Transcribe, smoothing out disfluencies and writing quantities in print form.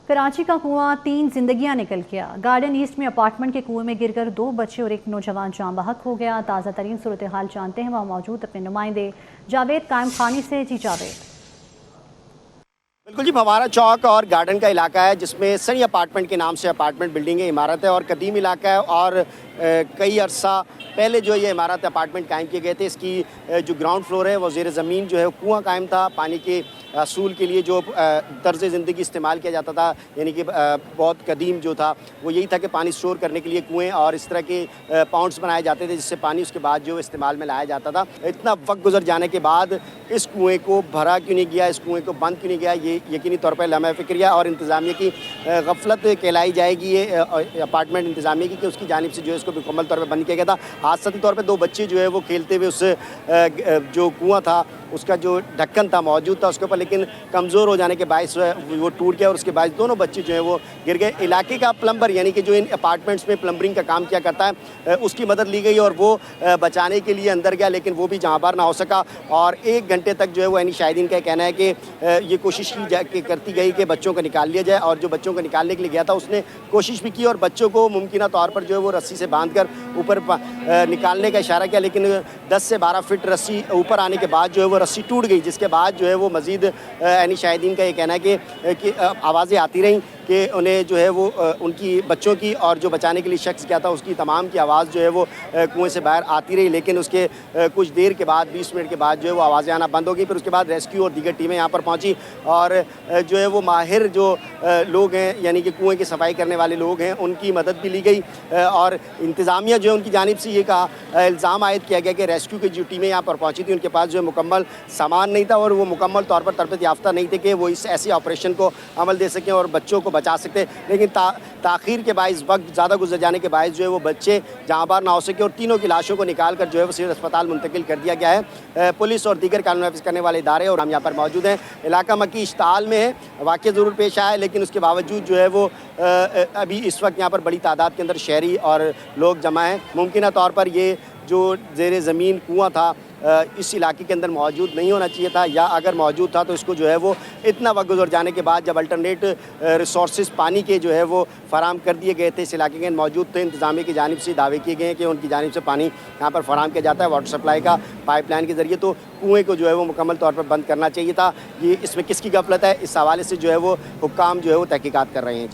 کراچی کا کنواں 3 زندگیاں نکل گیا۔ گارڈن ایسٹ میں اپارٹمنٹ کے کنویں میں گر کر 2 بچے اور ایک نوجوان جاں بحق ہو گیا۔ تازہ ترین صورتحال جانتے ہیں وہاں موجود اپنے نمائندے جاوید قائم خانی سے۔ جی جاوید۔ بالکل جی، بھوارہ چوک اور گارڈن کا علاقہ ہے جس میں سنی اپارٹمنٹ کے نام سے اپارٹمنٹ بلڈنگ ہے، عمارت ہے اور قدیم علاقہ ہے اور کئی عرصہ پہلے جو یہ عمارت اپارٹمنٹ قائم کیے گئے تھے۔ اس کی جو گراؤنڈ فلور ہے وہ زیر زمین جو ہے کنواں قائم تھا، پانی کے حصول کے لیے جو طرز زندگی استعمال کیا جاتا تھا، یعنی کہ بہت قدیم جو تھا وہ یہی تھا کہ پانی اسٹور کرنے کے لیے کنویں اور اس طرح کے پاؤنڈس بنائے جاتے تھے جس سے پانی اس کے بعد جو استعمال میں لایا جاتا تھا۔ اتنا وقت گزر جانے کے بعد اس کنویں کو بھرا کیوں نہیں گیا، اس کنویں کو بند کیوں نہیں گیا، یہ یقینی طور پر لمحہ فکریہ اور انتظامیہ کی غفلت کہلائی جائے گی یہ اپارٹمنٹ انتظامیہ کی، کہ اس کی جانب سے جو ہے اس کو مکمل طور پہ بند کیا گیا تھا۔ حادثاتی طور پہ 2 بچے جو ہے وہ کھیلتے ہوئے اس جو کنواں تھا اس کا جو ڈھکن تھا موجود تھا اس کے اوپر، لیکن کمزور ہو جانے کے باعث وہ ٹوٹ گیا اور اس کے باعث دونوں بچے جو ہیں وہ گر گئے۔ علاقے کا پلمبر یعنی کہ جو ان اپارٹمنٹس میں پلمبرنگ کا کام کیا کرتا ہے اس کی مدد لی گئی اور وہ بچانے کے لیے اندر گیا، لیکن وہ بھی جہاں بار نہ ہو سکا اور 1 گھنٹے تک جو ہے وہ شاہدین کا کہنا ہے کہ یہ کوشش کرتی گئی کہ بچوں کو نکال لیا جائے، اور جو بچوں کو نکالنے کے لیے گیا تھا اس نے کوشش بھی کی اور بچوں کو ممکنہ طور پر جو ہے وہ رسی سے باندھ کر اوپر نکالنے کا اشارہ کیا، لیکن 10 سے 12 فٹ رسی اوپر آنے کے بعد جو ہے وہ رسی ٹوٹ گئی، جس کے بعد جو ہے وہ مزید شاہدین کا یہ کہنا ہے کہ آوازیں آتی رہیں کہ انہیں جو ہے وہ ان کی بچوں کی اور جو بچانے کے لیے شخص کیا تھا اس کی تمام کی آواز جو ہے وہ کنویں سے باہر آتی رہی، لیکن اس کے کچھ دیر کے بعد 20 منٹ کے بعد جو ہے وہ آوازیں آنا بند ہو گئی۔ پھر اس کے بعد ریسکیو اور دیگر ٹیمیں یہاں پر پہنچی اور جو ہے وہ ماہر جو لوگ ہیں یعنی کہ کنویں کی صفائی کرنے والے لوگ ہیں ان کی مدد بھی لی گئی اور انتظامیہ جو ہے ان کی جانب سے یہ کہا الزام عائد کیا گیا کہ ریسکیو کی جو ٹیمیں یہاں پر پہنچی تھیں ان کے پاس جو ہے مکمل سامان نہیں تھا اور وہ مکمل طور پر تربیت یافتہ نہیں تھے کہ وہ اس ایسی آپریشن کو عمل دے سکیں اور بچوں کو بچا سکتے، لیکن تاخیر کے باعث وقت زیادہ گزر جانے کے باعث جو ہے وہ بچے جہاں بار نہ ہو سکے اور تینوں کی لاشوں کو نکال کر جو ہے وہ سول اسپتال منتقل کر دیا گیا ہے۔ پولیس اور دیگر قانون نافذ کرنے والے ادارے اور ہم یہاں پر موجود ہیں۔ علاقہ مکی اشتعال میں ہے، واقعہ ضرور پیش آیا ہے لیکن اس کے باوجود جو ہے وہ ابھی اس وقت یہاں پر بڑی تعداد کے اندر شہری اور لوگ جمع ہیں۔ ممکنہ طور پر یہ جو زیر زمین کنواں تھا اس علاقے کے اندر موجود نہیں ہونا چاہیے تھا، یا اگر موجود تھا تو اس کو جو ہے وہ اتنا وقت گزر جانے کے بعد جب الٹرنیٹ ریسورسز پانی کے جو ہے وہ فراہم کر دیے گئے تھے اس علاقے کے موجود تھے، انتظامیہ کی جانب سے دعوے کیے گئے ہیں کہ ان کی جانب سے پانی یہاں پر فراہم کیا جاتا ہے واٹر سپلائی کا پائپ لائن کے ذریعے، تو کنویں کو جو ہے وہ مکمل طور پر بند کرنا چاہیے تھا۔ یہ اس میں کس کی غفلت ہے، اس حوالے سے جو ہے وہ حکام جو ہے وہ تحقیقات کر رہے ہیں۔